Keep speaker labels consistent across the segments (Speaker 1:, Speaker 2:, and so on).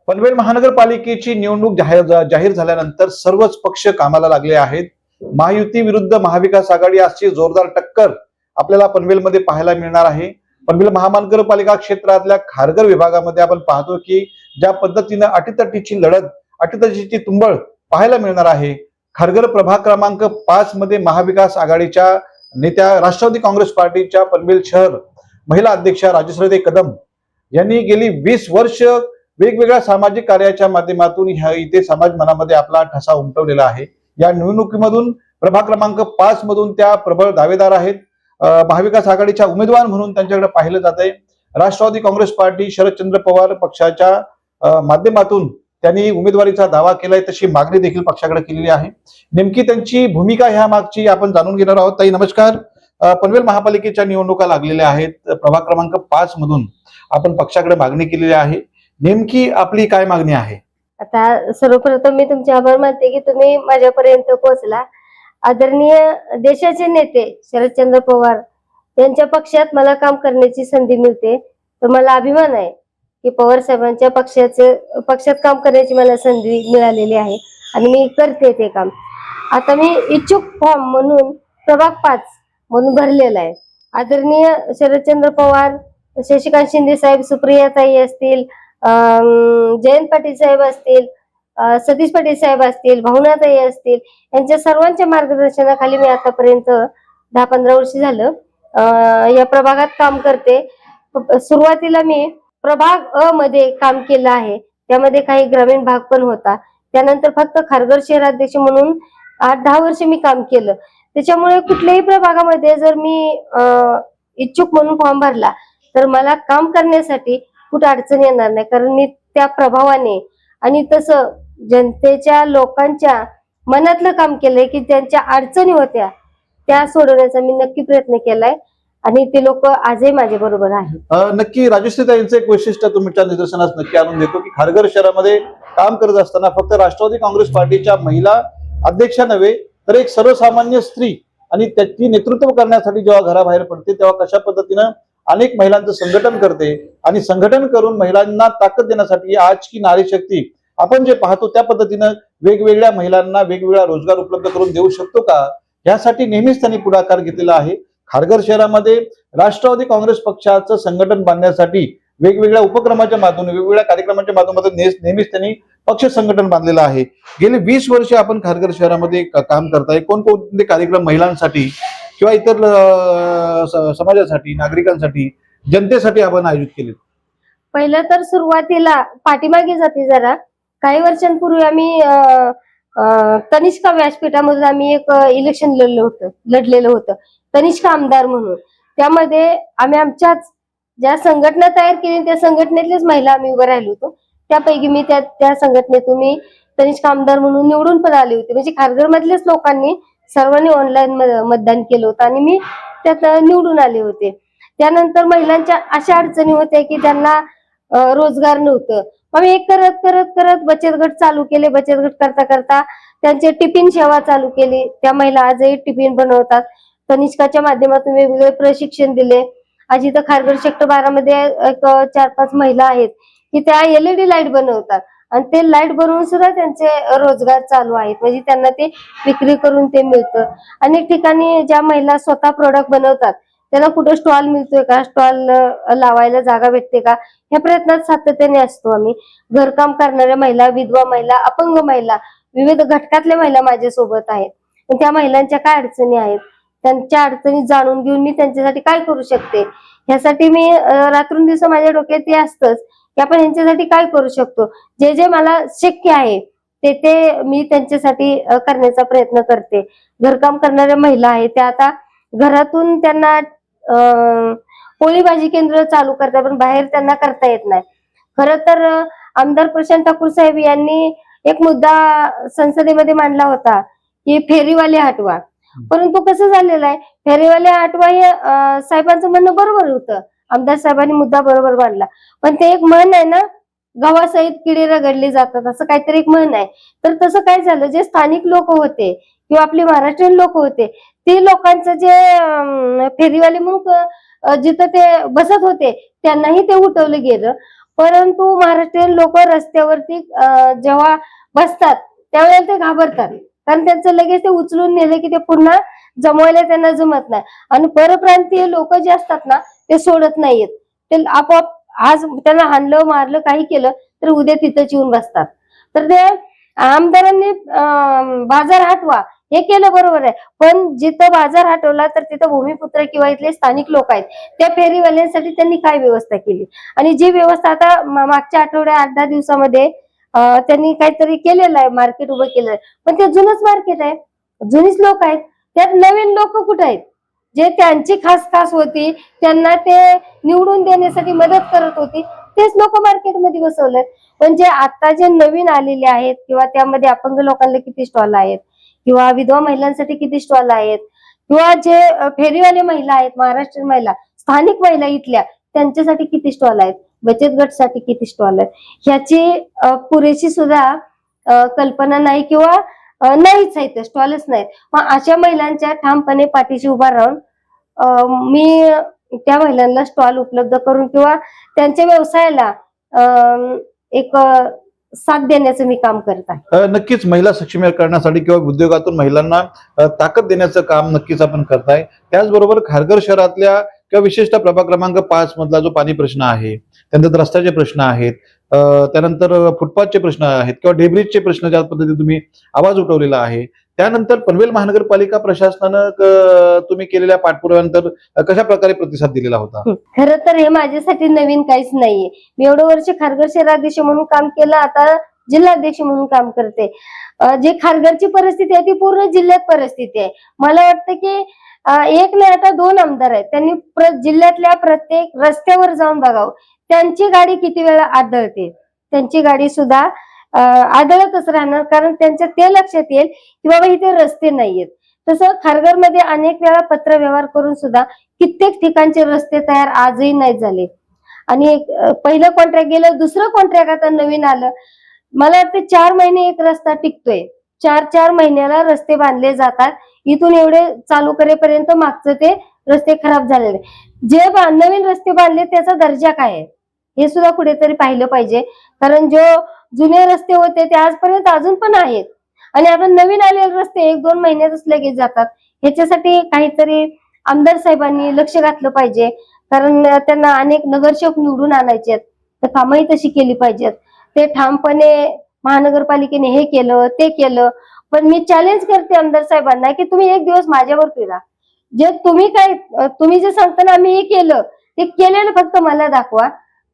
Speaker 1: पनवेल महानगरपालिकेची निवडणूक जाहीर झाल्यानंतर सर्वच पक्ष कामाला लागले आहेत. महायुती विरुद्ध महाविकास आघाडी अशी जोरदार टक्कर आपल्याला पनवेलमध्ये पाहायला मिळणार आहे. पनवेल महानगरपालिका क्षेत्रातल्या खारघर विभागामध्ये आपण पाहतो की ज्या पद्धतीनं अटीतटीची लढत, अटीतटीची तुंबळ पाहायला मिळणार आहे. खारघर प्रभाग क्रमांक 5 मध्ये महाविकास आघाडीच्या नेत्या राष्ट्रवादी काँग्रेस पार्टीच्या पनवेल शहर महिला अध्यक्षा राजश्री कदम यांनी गेली 20 वर्ष वेगवेगळ्या सामाजिक कार्याच्या माध्यमातून इथे समाज मनामध्ये आपला ठसा उमटवलेला आहे. या निवडणुकीमधून प्रभाग क्रमांक 5 मधून त्या प्रबळ दावेदार आहेत. महाविकास आघाडीच्या उमेदवार म्हणून त्यांच्याकडे पाहिलं जात आहे. राष्ट्रवादी काँग्रेस पार्टी शरदचंद्र पवार पक्षाच्या माध्यमातून त्यांनी उमेदवारीचा दावा केलाय, तशी मागणी देखील पक्षाकडे केलेली आहे. नेमकी त्यांची भूमिका ह्या मागची आपण जाणून घेणार आहोत. ताई नमस्कार. पनवेल महापालिकेच्या निवडणुका लागलेल्या आहेत. प्रभाग क्रमांक 5 मधून आपण पक्षाकडे मागणी केलेली आहे. नेमकी आपली काय मागणी आहे?
Speaker 2: आता सर्वप्रथम मी तुमचे आभार मानते की तुम्ही माझ्यापर्यंत पोहोचला. आदरणीय देशाचे नेते शरदचंद्र पवार यांच्या पक्षात मला काम करण्याची संधी मिळते, तर मला अभिमान आहे की पवार साहेबांच्या पक्षात काम करण्याची मला संधी मिळालेली आहे आणि मी करते ते काम. आता मी इच्छुक फॉर्म म्हणून प्रभाग 5 म्हणून भरलेला आहे. आदरणीय शरदचंद्र पवार, शशिकांत शिंदे साहेब, सुप्रियाताई असतील, जयंत पाटील साहेब असतील, सतीश पाटील साहेब असतील, भावनाताई असतील, यांच्या सर्वांच्या मार्गदर्शनाखाली मी आतापर्यंत 10-15 वर्ष झालं या प्रभागात काम करते. सुरुवातीला मी प्रभाग अ मध्ये काम केलं आहे, त्यामध्ये काही ग्रामीण भाग पण होता. त्यानंतर फक्त खारघर शहराध्यक्ष म्हणून 8-10 वर्ष मी काम केलं. त्याच्यामुळे कुठल्याही प्रभागामध्ये जर मी इच्छुक म्हणून फॉर्म भरला तर मला काम करण्यासाठी कुठं अडचण येणार नाही, कारण मी त्या प्रभावाने आणि तसं जनतेच्या लोकांच्या मनातलं काम केलंय की त्यांच्या अडचणी होत्या त्या सोडवण्याचा मी नक्की प्रयत्न केलाय आणि ते लोक आजही माझ्या बरोबर आहेत.
Speaker 1: नक्की राजश्रीताईंचं एक वैशिष्ट्य तुमच्या निदर्शनास नक्की आणून देतो की खारघर शहरामध्ये काम करत असताना फक्त राष्ट्रवादी काँग्रेस पार्टीच्या महिला अध्यक्षा नव्हे तर एक सर्वसामान्य स्त्री आणि त्याची नेतृत्व करण्यासाठी जेव्हा घराबाहेर पडते तेव्हा कशा पद्धतीनं अनेक महिलांचं संघटन करते आणि संघटन करून महिलांना ताकद देण्यासाठी आज की नारी शक्ती आपण जे पाहतो त्या पद्धतीनं वेगवेगळ्या महिलांना वेगवेगळा रोजगार उपलब्ध करून देऊ शकतो का, यासाठी नेहमीच त्यांनी पुढाकार घेतलेला आहे. खारघर शहरामध्ये राष्ट्रवादी काँग्रेस पक्षाचं संघटन बांधण्यासाठी वेगवेगळ्या उपक्रमाच्या माध्यमातून, वेगवेगळ्या कार्यक्रमाच्या माध्यमातून नेहमीच त्यांनी पक्ष संघटन बांधलेलं आहे. गेली 20 वर्ष आपण खारघर शहरामध्ये काम करताय. कोणकोणते कार्यक्रम महिलांसाठी किंवा इतर समाजासाठी, नागरिकांसाठी, जनतेसाठी आपण आयोजित केले?
Speaker 2: पहिलं तर सुरुवातीला पाठीमागे जाते जरा, काही वर्षांपूर्वी आम्ही तनिष्का व्यासपीठामधून आम्ही एक इलेक्शन लढलेलं होतं तनिष्का आमदार म्हणून. त्यामध्ये आम्ही आमच्याच ज्या संघटना तयार केली त्या संघटनेतलेच महिला आम्ही उभं राहिलो होतो. त्यापैकी मी त्या संघटनेतून मी तनिष्का आमदार म्हणून निवडून पण आले होते. म्हणजे खारघर मधल्याच लोकांनी सर्वांनी ऑनलाईन मतदान केलं होतं आणि मी त्यात निवडून आले होते. त्यानंतर महिलांच्या अशा अडचणी होत्या की त्यांना रोजगार नव्हतं. मग मी एक करत करत करत बचत गट चालू केले. बचत गट करता करता त्यांचे टिफिन सेवा चालू केली. त्या महिला आजही टिफिन बनवतात. तनिष्काच्या माध्यमातून वेगवेगळे प्रशिक्षण दिले. आज इथं खारघर सेक्टर 12 मध्ये एक 4-5 महिला आहेत की त्या LED लाईट बनवतात आणि ते लाईट बनवून सुद्धा त्यांचे रोजगार चालू आहेत. म्हणजे त्यांना ते विक्री करून ते मिळतं. अनेक ठिकाणी ज्या महिला स्वतः प्रोडक्ट बनवतात त्यांना कुठं स्टॉल मिळतोय का, स्टॉल लावायला जागा भेटते का, ह्या प्रयत्नात सातत्याने असतो आम्ही. घरकाम करणाऱ्या महिला, विधवा महिला, अपंग महिला, विविध घटकातल्या महिला माझ्या सोबत आहेत. त्या महिलांच्या काय अडचणी आहेत, त्यांच्या अडचणी जाणून घेऊन मी त्यांच्यासाठी काय करू शकते, ह्यासाठी मी रात्रंदिवस माझ्या डोक्यात ते असतंच की आपण यांच्यासाठी काय करू शकतो. जे जे मला शक्य आहे ते मी त्यांच्यासाठी करण्याचा प्रयत्न करते. घरकाम करणाऱ्या महिला आहेत त्या आता घरातून त्यांना पोळी भाजी केंद्र चालू करतात, पण बाहेर त्यांना करता येत नाही. खरं तर आमदार प्रशांत ठाकूर साहेब यांनी एक मुद्दा संसदेमध्ये मांडला होता की फेरीवाले हटवा. परंतु कसं झालेलं आहे, फेरीवाले हटवा हे साहेबांचं म्हणणं बरोबर होतं. आमदार साहेबांनी मुद्दा बरोबर मांडला, पण ते एक म्हण आहे ना, गव्हासहित किडे रगडले जातात, असं काहीतरी एक म्हण आहे. तर तसं काय झालं, जे स्थानिक लोक होते किंवा आपले महाराष्ट्रीयन लोक होते ते लोकांचं जे फेरीवाले मग जिथं ते बसत होते त्यांनाही ते उठवलं गेलं. परंतु महाराष्ट्रीयन लोक रस्त्यावरती जेव्हा बसतात त्यावेळेला ते घाबरतात, कारण त्यांचं लगेच ते उचलून नेलं की ते पुन्हा जमवायला त्यांना जमत नाही. आणि परप्रांतीय लोक जे असतात ना ते सोडत नाहीयेत, ते आपोआप आज त्यांना हाणलं मारलं काही केलं तर उद्या तिथंच येऊन बसतात. तर ते आमदारांनी बाजार हटवा हे केलं बरोबर आहे, पण जिथं बाजार हटवला तर तिथं भूमिपुत्र किंवा इथले स्थानिक लोक आहेत त्या फेरीवाल्यांसाठी त्यांनी काय व्यवस्था केली? आणि जी व्यवस्था आता मागच्या आठवड्या 8-10 दिवसामध्ये त्यांनी काहीतरी केलेलं आहे, मार्केट उभं केलेलं आहे, पण ते जुनच मार्केट आहे, जुनीच लोक आहेत, त्यात नवीन लोक कुठे आहेत? जे त्यांची खास होती, त्यांना ते निवडून देण्यासाठी मदत करत होती, तेच लोक मार्केटमध्ये बसवलेत. पण जे आता जे नवीन आलेले आहेत किंवा त्यामध्ये अपंग लोकांना किती स्टॉल आहेत किंवा विधवा महिलांसाठी किती स्टॉल आहेत किंवा जे फेरीवाले महिला आहेत, महाराष्ट्रीयन महिला, स्थानिक महिला इथल्या, त्यांच्यासाठी किती स्टॉल आहेत, बचत गटसाठी किती स्टॉल आहेत, ह्याची पुरेशी सुद्धा कल्पना नाही किंवा नाहीच आहे, स्टॉलच नाहीत. मग अशा महिलांच्या ठामपणे पाठीशी उभा राहून मी त्या महिलांना स्टॉल उपलब्ध करून किंवा त्यांच्या व्यवसायाला एक साथ देण्याचं मी काम करत आहे.
Speaker 1: नक्कीच महिला सक्षमीकरणासाठी किंवा उद्योगातून महिलांना ताकद देण्याचं काम नक्कीच आपण करताय. त्याचबरोबर खारघर शहरातल्या किंवा विशेषतः प्रभाग क्रमांक 5 मधला जो पाणी प्रश्न आहे, त्यानंतर रस्त्याचे प्रश्न आहेत, त्यानंतर फुटपाथचे प्रश्न आहेत किंवा डेब्रिजचे प्रश्न ज्या पद्धतीने तुम्ही आवाज उठवलेला आहे, त्यानंतर पनवेल महानगरपालिका प्रशासनानं तुम्ही केलेल्या पाठपुराव्यानंतर कशा प्रकारे प्रतिसाद दिलेला होता?
Speaker 2: खरं तर हे माझ्यासाठी नवीन काहीच नाहीये. मी एवढं वर्ष खारघर शहराध्यक्ष म्हणून काम केलं, आता जिल्हाध्यक्ष म्हणून काम करते. जे खारघरची परिस्थिती आहे ती पूर्ण जिल्ह्यात परिस्थिती आहे. मला वाटतं की एक नाही आता 2 आमदार आहेत, त्यांनी जिल्ह्यातल्या प्रत्येक रस्त्यावर जाऊन बघावं, त्यांची गाडी किती वेळा आदळते, त्यांची गाडी सुद्धा आदळतच राहणार, कारण त्यांच्या ते लक्षात येईल की बाबा इथे रस्ते नाहीयेत. तसं खारघरमध्ये अनेक वेळा पत्र व्यवहार करून सुद्धा कित्येक ठिकाणचे रस्ते तयार आजही नाही झाले. आणि पहिलं कॉन्ट्रॅक्ट गेलं, दुसरं कॉन्ट्रॅक्ट आता नवीन आलं. मला वाटतं 4 महिने एक रस्ता टिकतोय, 4 महिन्याला रस्ते बांधले जातात. इथून एवढे चालू करेपर्यंत मागचं ते रस्ते खराब झालेले. जे नवीन रस्ते बांधले त्याचा दर्जा काय आहे हे सुद्धा कुठेतरी पाहिलं पाहिजे, कारण जो जुने रस्ते होते ते आजपर्यंत अजून पण आहेत आणि आता नवीन आलेले रस्ते 1-2 महिन्यातच लगेच जातात. ह्याच्यासाठी काहीतरी आमदार साहेबांनी लक्ष घातलं पाहिजे, कारण त्यांना अनेक नगरसेवक निवडून आणायचे आहेत, तर कामही तशी केली पाहिजेत. ते ठामपणे महानगरपालिकेने हे केलं ते केलं, पण मी चॅलेंज करते आमदार साहेबांना की तुम्ही एक दिवस माझ्यावर फिरा. जे तुम्ही जे सांगता ना आम्ही हे केलं, ते केलेलं फक्त मला दाखवा,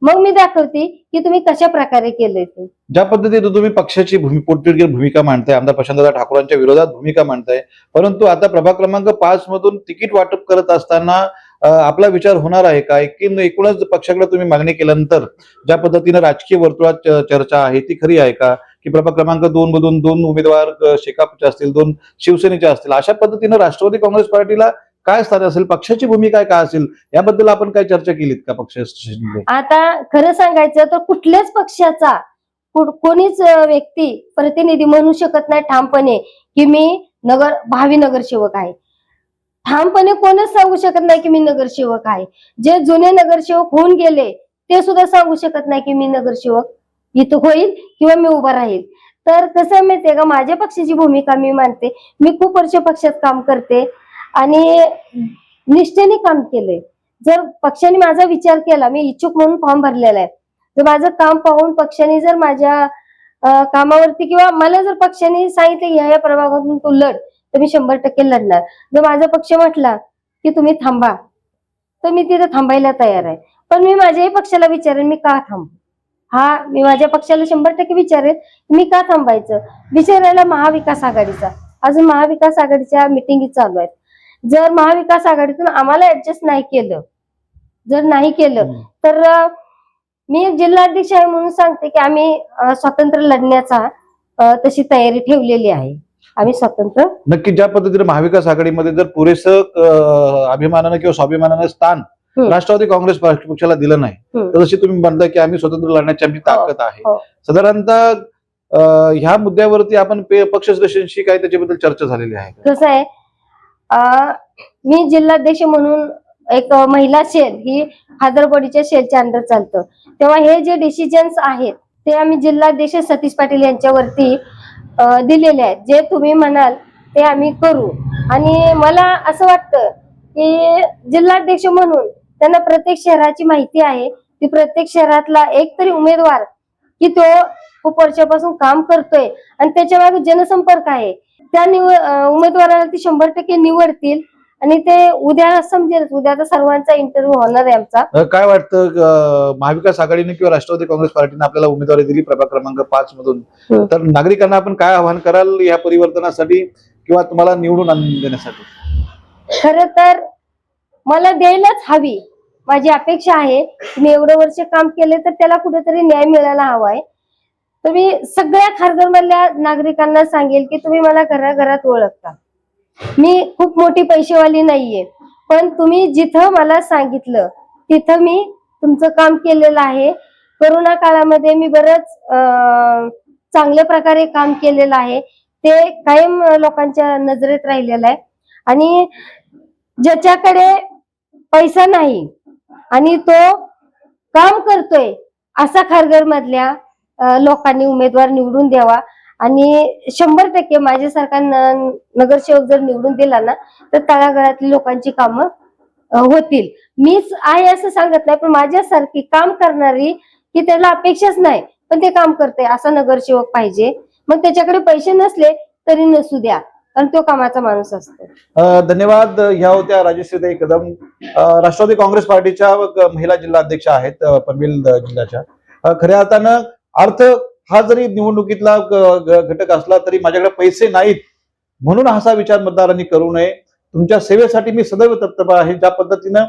Speaker 2: मग मी दाखवते की तुम्ही कशा प्रकारे केलंय ते.
Speaker 1: ज्या पद्धतीने तुम्ही पक्षाची पोटतिडकीर भूमिका मांडताय, आमदार प्रशांतदा ठाकूरांच्या विरोधात भूमिका मांडताय, परंतु आता प्रभाग क्रमांक 5 मधून तिकीट वाटप करत असताना आपला विचार होणार आहे का की एकूणच पक्षाकडे तुम्ही मागणी केल्यानंतर ज्या पद्धतीने राजकीय वर्तुळात चर्चा आहे ती खरी आहे का, की प्रभाग क्रमांक 2 मधून 2 उमेदवार शेकापचे असतील, 2 शिवसेनेचे असतील, अशा पद्धतीने राष्ट्रवादी काँग्रेस पार्टीला काय स्थान असेल, पक्षाची भूमिका काय असेल, याबद्दल आपण काय चर्चा केलीत का पक्षाशी?
Speaker 2: आता खरं सांगायचं तर कुठल्याच पक्षाचा कोणीच व्यक्ती प्रतिनिधी म्हणू शकत नाही ठामपणे की मी भावी नगरसेवक आहे. ठामपणे कोणच सांगू शकत नाही की मी नगरसेवक आहे. जे जुने नगरसेवक होऊन गेले ते सुद्धा सांगू शकत नाही की मी नगरसेवक इथं होईल किंवा मी उभा राहील. तर कसं माहितीये का, माझ्या पक्षाची भूमिका मी मानते. मी खूप वर्ष पक्षात काम करते आणि निष्ठेने काम केलंय. जर पक्षाने माझा विचार केला, मी इच्छुक म्हणून फॉर्म भरलेला आहे, जर माझं काम पाहून पक्षाने जर माझ्या कामावरती किंवा मला जर पक्षाने सांगितलं या प्रभागातून तू लढ, तर मी 100% लढणार. जर माझा पक्ष म्हटला की तुम्ही थांबा, तर मी तिथे थांबायला तयार आहे. पण मी माझ्याही पक्षाला विचारेन मी का थांबू. मी माझ्या पक्षाला 100% विचारेन मी का थांबायचं. विचारायला महाविकास आघाडीचा, अजून महाविकास आघाडीच्या मिटिंगी चालू आहेत. जर महाविकास आघाडीतून आम्हाला ऍडजस्ट नाही केलं तर मी एक जिल्हाध्यक्ष आहे म्हणून सांगते की आम्ही स्वतंत्र लढण्याचा तशी तयारी ठेवलेली आहे. आम्ही स्वतंत्र
Speaker 1: नक्की ज्या पद्धतीने महाविकास आघाडीमध्ये जर पुरेसं अभिमानानं किंवा स्वाभिमानानं स्थान राष्ट्रवादी काँग्रेस पक्षाला दिलं नाही, तर जशी तुम्ही म्हणताय की आम्ही स्वतंत्र लढण्याची आमची ताकद आहे, साधारणतः ह्या मुद्द्यावरती आपण पक्ष सदस्यांशी काय त्याच्याबद्दल चर्चा झालेली आहे?
Speaker 2: कसं आहे, मी जिल्हाध्यक्ष म्हणून एक महिला सेल ही फादरबॉडीच्या सेलच्या अंडर चालतं, तेव्हा हे जे डिसिजन्स आहेत ते आम्ही जिल्हाध्यक्ष सतीश पाटील यांच्यावरती दिलेले आहेत. जे तुम्ही म्हणाल ते आम्ही करू. आणि मला असं वाटतं की जिल्हाध्यक्ष म्हणून त्यांना प्रत्येक शहराची माहिती आहे. ती प्रत्येक शहरातला एक तरी उमेदवार की तो खूप वर्षापासून काम करतोय आणि त्याच्या मागे जनसंपर्क आहे, त्या उमेदवाराला ती 100% निवडतील. आणि ते उद्या समजेल, उद्या तर सर्वांचा इंटरव्ह्यू होणार आहे आमचा.
Speaker 1: काय वाटतं महाविकास आघाडीने किंवा राष्ट्रवादी काँग्रेस पार्टीने आपल्याला उमेदवारी दिली प्रभाग क्रमांक 5 मधून, तर नागरिकांना आपण काय आवाहन कराल या परिवर्तनासाठी किंवा तुम्हाला निवडून आणून देण्यासाठी?
Speaker 2: खरं तर मला द्यायलाच हवी. माझी अपेक्षा आहे मी एवढं वर्ष काम केले तर त्याला कुठेतरी न्याय मिळायला हवाय. तर मी सगळ्या खारघर मधल्या नागरिकांना सांगेल की तुम्ही मला घराघरात ओळखता. मी खूप मोठी पैसेवाली नाहीये, पण तुम्ही जिथं मला सांगितलं तिथं मी तुमचं काम केलेलं आहे. कोरोना काळामध्ये मी बरंच चांगल्या प्रकारे काम केलेलं आहे, ते कायम लोकांच्या नजरेत राहिलेलं आहे. आणि ज्याच्याकडे पैसा नाही आणि तो काम करतोय असा खारघर मधल्या लोकांनी उमेदवार निवडून द्यावा. आणि 100% माझ्यासारखा नगरसेवक जर निवडून दिला ना तर तळागाळातली लोकांची कामं होतील. मीच आहे असं सांगत नाही, पण माझ्यासारखी काम करणारी की त्याला अपेक्षाच नाही पण ते काम करते असा नगरसेवक पाहिजे. मग त्याच्याकडे पैसे नसले तरी नसू द्या, कारण तो कामाचा माणूस असतो.
Speaker 1: धन्यवाद. ह्या होत्या राजश्रीताई कदम, राष्ट्रवादी काँग्रेस पार्टीच्या महिला जिल्हा अध्यक्ष आहेत पनवेल जिल्ह्याच्या. खऱ्या अर्थानं अर्थ हा जरी निवडणुकीतला घटक असला तरी माझ्याकडे पैसे नाहीत म्हणून असा विचार मतदारांनी करू नये. तुमच्या सेवेसाठी मी सदैव तत्पर आहे. ज्या पद्धतीनं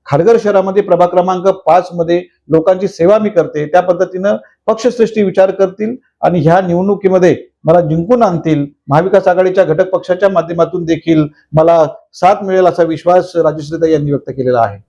Speaker 1: खारघर शहरामध्ये प्रभाग क्रमांक 5 मध्ये लोकांची सेवा मी करते त्या पद्धतीनं पक्षश्रेष्ठी विचार करतील आणि ह्या निवडणुकीमध्ये मला जिंकून आणतील. महाविकास आघाडीच्या घटक पक्षाच्या माध्यमातून देखील मला साथ मिळेल असा विश्वास राजश्रीताई यांनी व्यक्त केलेला आहे.